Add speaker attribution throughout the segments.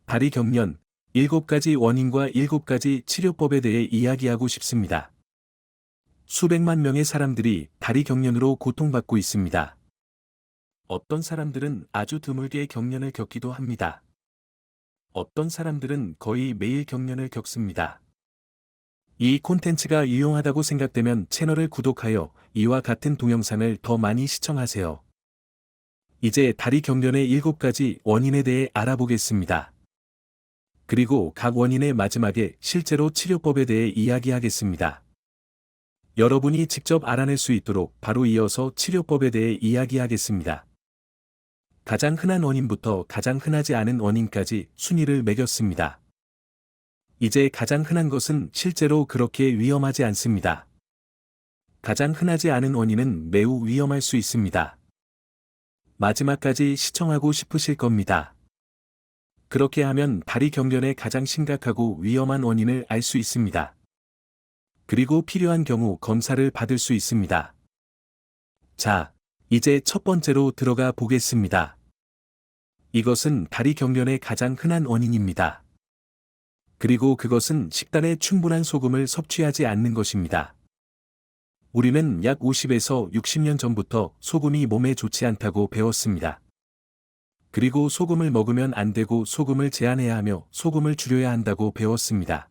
Speaker 1: 다리 경련, 7가지 원인과 7가지 치료법에 대해 이야기하고 싶습니다. 수백만 명의 사람들이 다리 경련으로 고통받고 있습니다. 어떤 사람들은 아주 드물게 경련을 겪기도 합니다. 어떤 사람들은 거의 매일 경련을 겪습니다. 이 콘텐츠가 유용하다고 생각되면 채널을 구독하여 이와 같은 동영상을 더 많이 시청하세요. 이제 다리 경련의 7가지 원인에 대해 알아보겠습니다. 그리고 각 원인의 마지막에 실제로 치료법에 대해 이야기하겠습니다. 여러분이 직접 알아낼 수 있도록 바로 이어서 치료법에 대해 이야기하겠습니다. 가장 흔한 원인부터 가장 흔하지 않은 원인까지 순위를 매겼습니다. 이제 가장 흔한 것은 실제로 그렇게 위험하지 않습니다. 가장 흔하지 않은 원인은 매우 위험할 수 있습니다. 마지막까지 시청하고 싶으실 겁니다. 그렇게 하면 다리 경련의 가장 심각하고 위험한 원인을 알 수 있습니다. 그리고 필요한 경우 검사를 받을 수 있습니다. 자, 이제 첫 번째로 들어가 보겠습니다. 이것은 다리 경련의 가장 흔한 원인입니다. 그리고 그것은 식단에 충분한 소금을 섭취하지 않는 것입니다. 우리는 약 50에서 60년 전부터 소금이 몸에 좋지 않다고 배웠습니다. 그리고 소금을 먹으면 안 되고 소금을 제한해야 하며 소금을 줄여야 한다고 배웠습니다.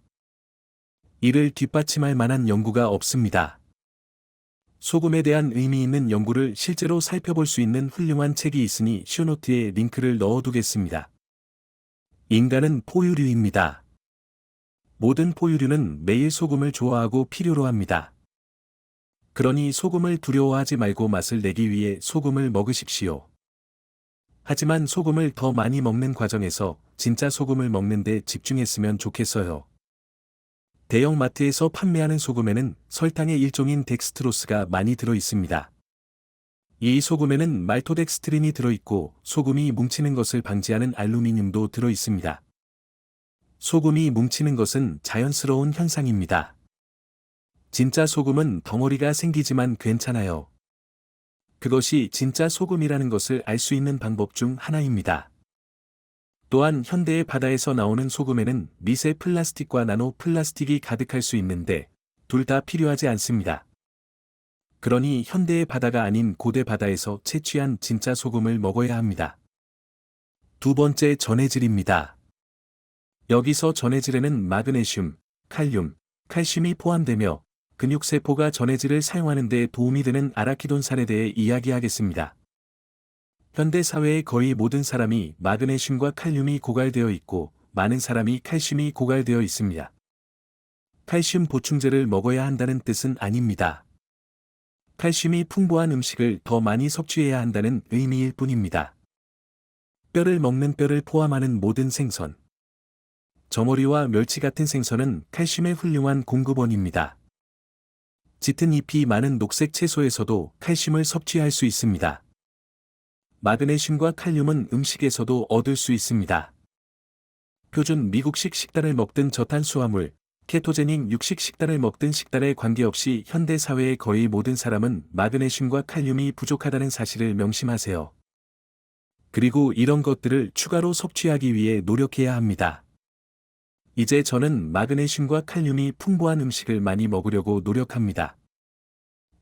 Speaker 1: 이를 뒷받침할 만한 연구가 없습니다. 소금에 대한 의미 있는 연구를 실제로 살펴볼 수 있는 훌륭한 책이 있으니 쇼노트에 링크를 넣어두겠습니다. 인간은 포유류입니다. 모든 포유류는 매일 소금을 좋아하고 필요로 합니다. 그러니 소금을 두려워하지 말고 맛을 내기 위해 소금을 먹으십시오. 하지만 소금을 더 많이 먹는 과정에서 진짜 소금을 먹는 데 집중했으면 좋겠어요. 대형 마트에서 판매하는 소금에는 설탕의 일종인 덱스트로스가 많이 들어 있습니다. 이 소금에는 말토덱스트린이 들어있고 소금이 뭉치는 것을 방지하는 알루미늄도 들어 있습니다. 소금이 뭉치는 것은 자연스러운 현상입니다. 진짜 소금은 덩어리가 생기지만 괜찮아요. 그것이 진짜 소금이라는 것을 알 수 있는 방법 중 하나입니다. 또한 현대의 바다에서 나오는 소금에는 미세 플라스틱과 나노 플라스틱이 가득할 수 있는데 둘 다 필요하지 않습니다. 그러니 현대의 바다가 아닌 고대 바다에서 채취한 진짜 소금을 먹어야 합니다. 두 번째 전해질입니다. 여기서 전해질에는 마그네슘, 칼륨, 칼슘이 포함되며 근육세포가 전해질을 사용하는 데 도움이 되는 아라키돈산에 대해 이야기하겠습니다. 현대 사회의 거의 모든 사람이 마그네슘과 칼륨이 고갈되어 있고 많은 사람이 칼슘이 고갈되어 있습니다. 칼슘 보충제를 먹어야 한다는 뜻은 아닙니다. 칼슘이 풍부한 음식을 더 많이 섭취해야 한다는 의미일 뿐입니다. 뼈를 먹는 뼈를 포함하는 모든 생선, 저머리와 멸치 같은 생선은 칼슘의 훌륭한 공급원입니다. 짙은 잎이 많은 녹색 채소에서도 칼슘을 섭취할 수 있습니다. 마그네슘과 칼륨은 음식에서도 얻을 수 있습니다. 표준 미국식 식단을 먹든 저탄수화물, 케토제닉 육식 식단을 먹든 식단에 관계없이 현대 사회의 거의 모든 사람은 마그네슘과 칼륨이 부족하다는 사실을 명심하세요. 그리고 이런 것들을 추가로 섭취하기 위해 노력해야 합니다. 이제 저는 마그네슘과 칼륨이 풍부한 음식을 많이 먹으려고 노력합니다.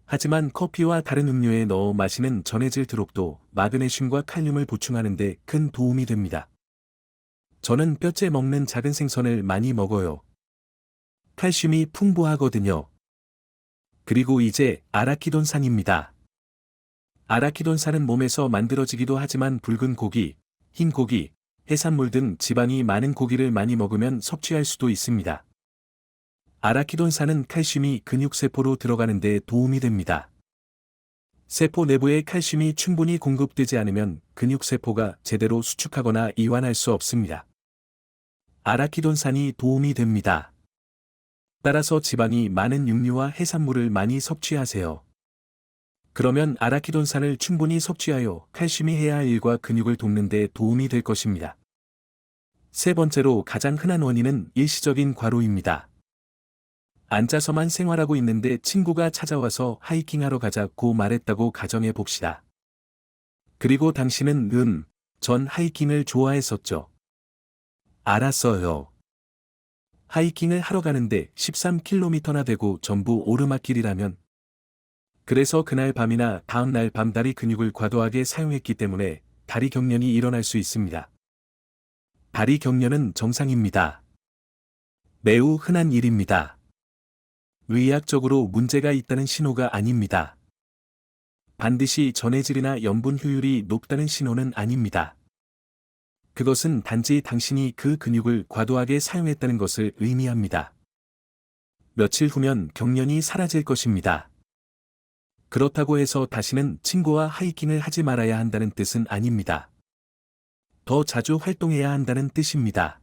Speaker 1: 하지만 커피와 다른 음료에 넣어 마시는 전해질 드롭도 마그네슘과 칼륨을 보충하는 데 큰 도움이 됩니다. 저는 뼈째 먹는 작은 생선을 많이 먹어요. 칼슘이 풍부하거든요. 그리고 이제 아라키돈산입니다. 아라키돈산은 몸에서 만들어지기도 하지만 붉은 고기, 흰 고기, 해산물 등 지방이 많은 고기를 많이 먹으면 섭취할 수도 있습니다. 아라키돈산은 칼슘이 근육세포로 들어가는 데 도움이 됩니다. 세포 내부에 칼슘이 충분히 공급되지 않으면 근육세포가 제대로 수축하거나 이완할 수 없습니다. 아라키돈산이 도움이 됩니다. 따라서 지방이 많은 육류와 해산물을 많이 섭취하세요. 그러면 아라키돈산을 충분히 섭취하여 칼슘이 해야 할 일과 근육을 돕는 데 도움이 될 것입니다. 세 번째로 가장 흔한 원인은 일시적인 과로입니다. 앉아서만 생활하고 있는데 친구가 찾아와서 하이킹하러 가자고 말했다고 가정해 봅시다. 그리고 당신은 전 하이킹을 좋아했었죠. 알았어요. 하이킹을 하러 가는데 13km나 되고 전부 오르막길이라면. 그래서 그날 밤이나 다음날 밤 다리 근육을 과도하게 사용했기 때문에 다리 경련이 일어날 수 있습니다. 다리 경련은 정상입니다. 매우 흔한 일입니다. 의학적으로 문제가 있다는 신호가 아닙니다. 반드시 전해질이나 염분 효율이 높다는 신호는 아닙니다. 그것은 단지 당신이 그 근육을 과도하게 사용했다는 것을 의미합니다. 며칠 후면 경련이 사라질 것입니다. 그렇다고 해서 다시는 친구와 하이킹을 하지 말아야 한다는 뜻은 아닙니다. 더 자주 활동해야 한다는 뜻입니다.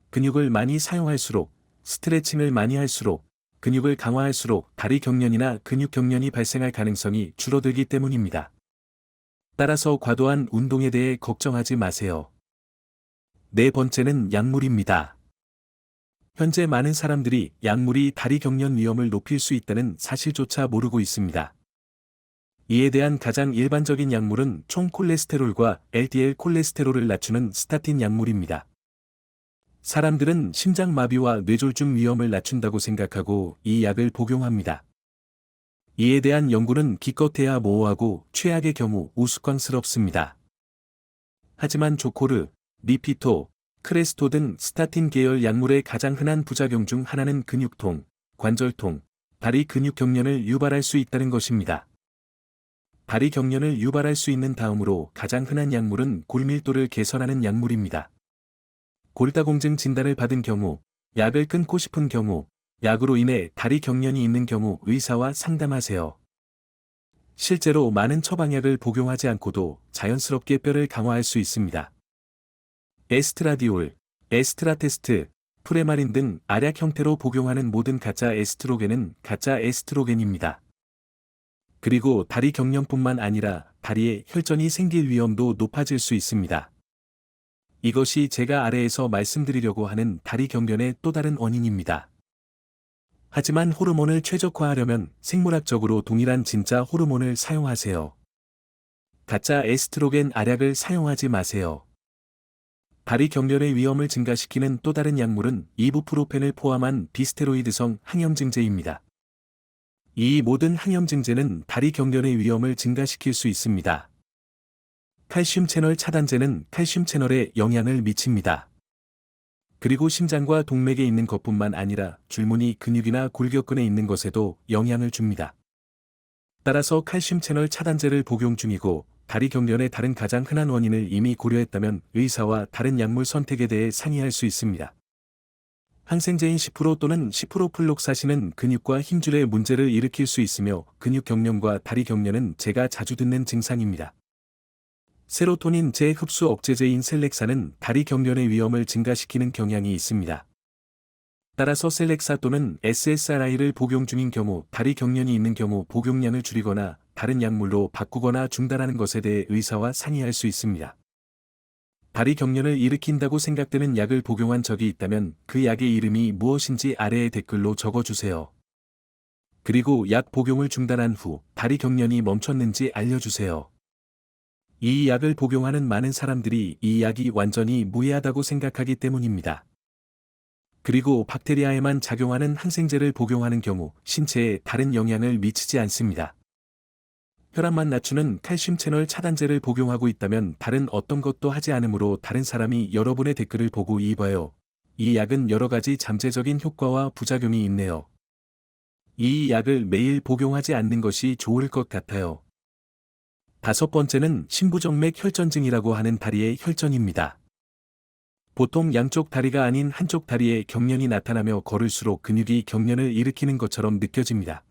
Speaker 1: 근육을 많이 사용할수록, 스트레칭을 많이 할수록, 근육을 강화할수록 다리 경련이나 근육 경련이 발생할 가능성이 줄어들기 때문입니다. 따라서 과도한 운동에 대해 걱정하지 마세요. 네 번째는 약물입니다. 현재 많은 사람들이 약물이 다리 경련 위험을 높일 수 있다는 사실조차 모르고 있습니다. 이에 대한 가장 일반적인 약물은 총 콜레스테롤과 LDL 콜레스테롤을 낮추는 스타틴 약물입니다. 사람들은 심장마비와 뇌졸중 위험을 낮춘다고 생각하고 이 약을 복용합니다. 이에 대한 연구는 기껏해야 모호하고 최악의 경우 우스꽝스럽습니다. 하지만 조코르, 리피토, 크레스토 등 스타틴 계열 약물의 가장 흔한 부작용 중 하나는 근육통, 관절통, 다리 근육 경련을 유발할 수 있다는 것입니다. 다리 경련을 유발할 수 있는 다음으로 가장 흔한 약물은 골밀도를 개선하는 약물입니다. 골다공증 진단을 받은 경우, 약을 끊고 싶은 경우, 약으로 인해 다리 경련이 있는 경우 의사와 상담하세요. 실제로 많은 처방약을 복용하지 않고도 자연스럽게 뼈를 강화할 수 있습니다. 에스트라디올, 에스트라테스트, 프레마린 등 알약 형태로 복용하는 모든 가짜 에스트로겐은 가짜 에스트로겐입니다. 그리고 다리 경련뿐만 아니라 다리에 혈전이 생길 위험도 높아질 수 있습니다. 이것이 제가 아래에서 말씀드리려고 하는 다리 경련의 또 다른 원인입니다. 하지만 호르몬을 최적화하려면 생물학적으로 동일한 진짜 호르몬을 사용하세요. 가짜 에스트로겐 알약을 사용하지 마세요. 다리 경련의 위험을 증가시키는 또 다른 약물은 이부프로펜을 포함한 비스테로이드성 항염증제입니다. 이 모든 항염증제는 다리 경련의 위험을 증가시킬 수 있습니다. 칼슘 채널 차단제는 칼슘 채널에 영향을 미칩니다. 그리고 심장과 동맥에 있는 것뿐만 아니라 줄무늬 근육이나 골격근에 있는 것에도 영향을 줍니다. 따라서 칼슘 채널 차단제를 복용 중이고 다리 경련의 다른 가장 흔한 원인을 이미 고려했다면 의사와 다른 약물 선택에 대해 상의할 수 있습니다. 항생제인 10% 또는 10% 플록사신은 근육과 힘줄의 문제를 일으킬 수 있으며 근육 경련과 다리 경련은 제가 자주 듣는 증상입니다. 세로토닌 재흡수 억제제인 셀렉사는 다리 경련의 위험을 증가시키는 경향이 있습니다. 따라서 셀렉사 또는 SSRI를 복용 중인 경우 다리 경련이 있는 경우 복용량을 줄이거나 다른 약물로 바꾸거나 중단하는 것에 대해 의사와 상의할 수 있습니다. 다리 경련을 일으킨다고 생각되는 약을 복용한 적이 있다면 그 약의 이름이 무엇인지 아래의 댓글로 적어주세요. 그리고 약 복용을 중단한 후 다리 경련이 멈췄는지 알려주세요. 이 약을 복용하는 많은 사람들이 이 약이 완전히 무해하다고 생각하기 때문입니다. 그리고 박테리아에만 작용하는 항생제를 복용하는 경우 신체에 다른 영향을 미치지 않습니다. 혈압만 낮추는 칼슘 채널 차단제를 복용하고 있다면 다른 어떤 것도 하지 않으므로 다른 사람이 여러분의 댓글을 보고 이봐요. 이 약은 여러 가지 잠재적인 효과와 부작용이 있네요. 이 약을 매일 복용하지 않는 것이 좋을 것 같아요. 다섯 번째는 심부정맥 혈전증이라고 하는 다리의 혈전입니다. 보통 양쪽 다리가 아닌 한쪽 다리에 경련이 나타나며 걸을수록 근육이 경련을 일으키는 것처럼 느껴집니다.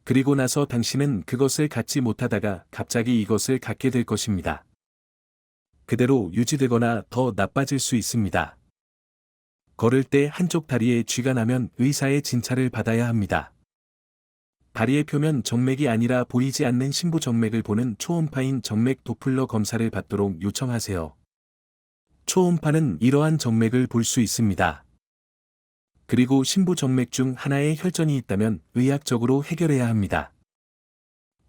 Speaker 1: 그리고 나서 당신은 그것을 갖지 못하다가 갑자기 이것을 갖게 될 것입니다. 그대로 유지되거나 더 나빠질 수 있습니다. 걸을 때 한쪽 다리에 쥐가 나면 의사의 진찰을 받아야 합니다. 다리의 표면 정맥이 아니라 보이지 않는 심부 정맥을 보는 초음파인 정맥 도플러 검사를 받도록 요청하세요. 초음파는 이러한 정맥을 볼 수 있습니다. 그리고 심부 정맥 중 하나에 혈전이 있다면 의학적으로 해결해야 합니다.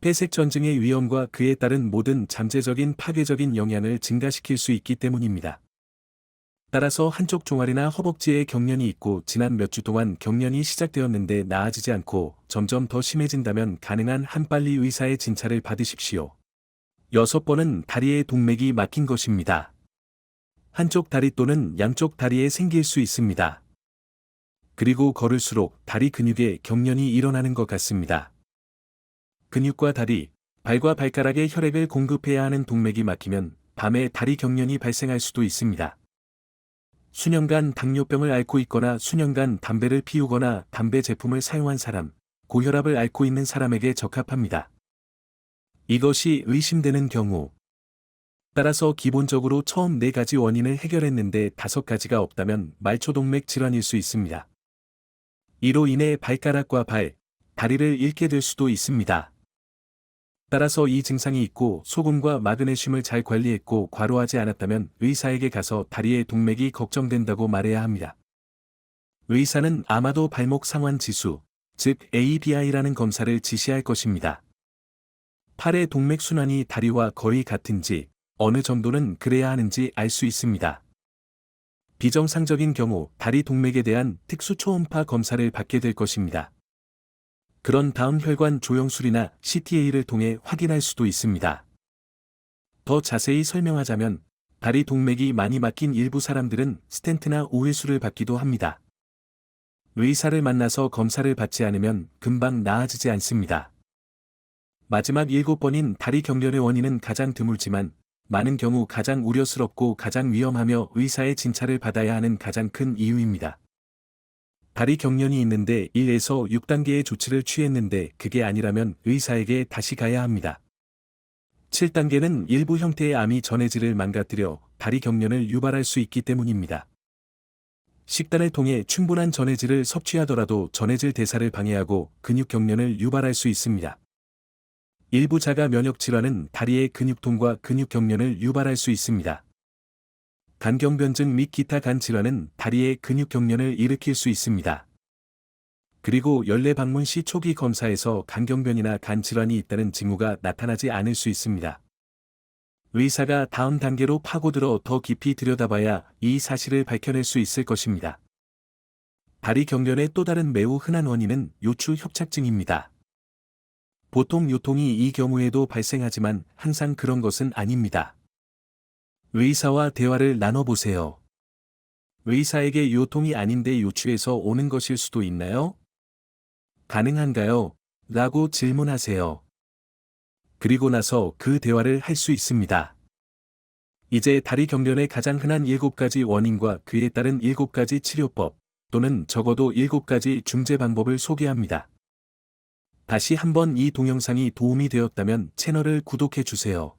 Speaker 1: 폐색전증의 위험과 그에 따른 모든 잠재적인 파괴적인 영향을 증가시킬 수 있기 때문입니다. 따라서 한쪽 종아리나 허벅지에 경련이 있고 지난 몇 주 동안 경련이 시작되었는데 나아지지 않고 점점 더 심해진다면 가능한 한 빨리 의사의 진찰을 받으십시오. 6번은 다리에 동맥이 막힌 것입니다. 한쪽 다리 또는 양쪽 다리에 생길 수 있습니다. 그리고 걸을수록 다리 근육에 경련이 일어나는 것 같습니다. 근육과 다리, 발과 발가락에 혈액을 공급해야 하는 동맥이 막히면 밤에 다리 경련이 발생할 수도 있습니다. 수년간 당뇨병을 앓고 있거나 수년간 담배를 피우거나 담배 제품을 사용한 사람, 고혈압을 앓고 있는 사람에게 적합합니다. 이것이 의심되는 경우. 따라서 기본적으로 처음 4가지 원인을 해결했는데 5가지가 없다면 말초동맥 질환일 수 있습니다. 이로 인해 발가락과 발, 다리를 잃게 될 수도 있습니다. 따라서 이 증상이 있고 소금과 마그네슘을 잘 관리했고 과로하지 않았다면 의사에게 가서 다리의 동맥이 걱정된다고 말해야 합니다. 의사는 아마도 발목 상완 지수, 즉 ABI라는 검사를 지시할 것입니다. 팔의 동맥 순환이 다리와 거의 같은지, 어느 정도는 그래야 하는지 알 수 있습니다. 비정상적인 경우 다리 동맥에 대한 특수 초음파 검사를 받게 될 것입니다. 그런 다음 혈관 조영술이나 CTA를 통해 확인할 수도 있습니다. 더 자세히 설명하자면 다리 동맥이 많이 막힌 일부 사람들은 스텐트나 오해수를 받기도 합니다. 의사를 만나서 검사를 받지 않으면 금방 나아지지 않습니다. 마지막 7번인 다리 경련의 원인은 가장 드물지만 많은 경우 가장 우려스럽고 가장 위험하며 의사의 진찰을 받아야 하는 가장 큰 이유입니다. 다리 경련이 있는데 1에서 6단계의 조치를 취했는데 그게 아니라면 의사에게 다시 가야 합니다. 7단계는 일부 형태의 암이 전해질을 망가뜨려 다리 경련을 유발할 수 있기 때문입니다. 식단을 통해 충분한 전해질을 섭취하더라도 전해질 대사를 방해하고 근육 경련을 유발할 수 있습니다. 일부 자가 면역 질환은 다리의 근육통과 근육 경련을 유발할 수 있습니다. 간경변증 및 기타 간 질환은 다리의 근육 경련을 일으킬 수 있습니다. 그리고 연례 방문 시 초기 검사에서 간경변이나 간 질환이 있다는 징후가 나타나지 않을 수 있습니다. 의사가 다음 단계로 파고들어 더 깊이 들여다봐야 이 사실을 밝혀낼 수 있을 것입니다. 다리 경련의 또 다른 매우 흔한 원인은 요추 협착증입니다. 보통 요통이 이 경우에도 발생하지만 항상 그런 것은 아닙니다. 의사와 대화를 나눠보세요. 의사에게 요통이 아닌데 요추에서 오는 것일 수도 있나요? 가능한가요? 라고 질문하세요. 그리고 나서 그 대화를 할 수 있습니다. 이제 다리 경련의 가장 흔한 7가지 원인과 그에 따른 7가지 치료법, 또는 적어도 7가지 중재 방법을 소개합니다. 다시 한번 이 동영상이 도움이 되었다면 채널을 구독해 주세요.